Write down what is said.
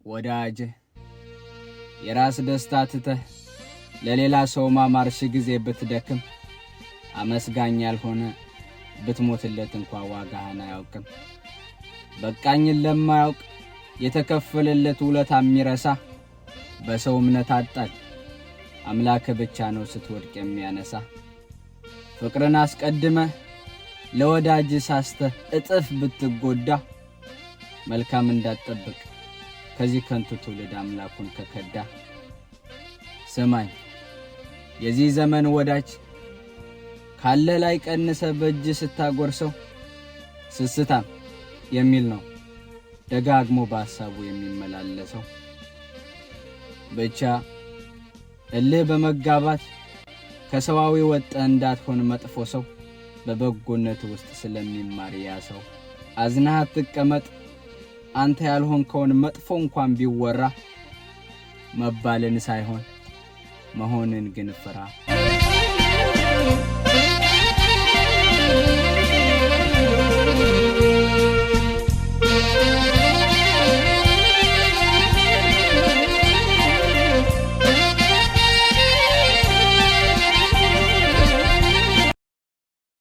ወዳጅ የራስ ደስታ ትተህ ለሌላ ሰው ማማርሽ ጊዜ ብትደክም አመስጋኝ ያልሆነ ብትሞትለት እንኳን ዋጋህን አያውቅም። በቃኝን ለማያውቅ የተከፈለለት ውለታ የሚረሳ በሰው እምነት አጣል አምላክ ብቻ ነው ስትወድቅ የሚያነሳ። ፍቅርን አስቀድመ ለወዳጅ ሳስተህ እጥፍ ብትጎዳ መልካም እንዳትጠብቅ ከዚህ ከንቱ ትውልድ አምላኩን ከከዳ። ሰማይ የዚህ ዘመን ወዳጅ ካለ ላይ ቀንሰ በእጅ ስታጎርሰው ስስታም የሚል ነው ደጋግሞ በሐሳቡ የሚመላለሰው። ብቻ እልህ በመጋባት ከሰዋዊ ወጣ እንዳትሆን መጥፎ ሰው በበጎነት ውስጥ ስለሚማር ያ ሰው። አዝናህ አትቀመጥ አንተ ያልሆንከውን መጥፎ እንኳን ቢወራ መባልን ሳይሆን መሆንን ግን ፍራ።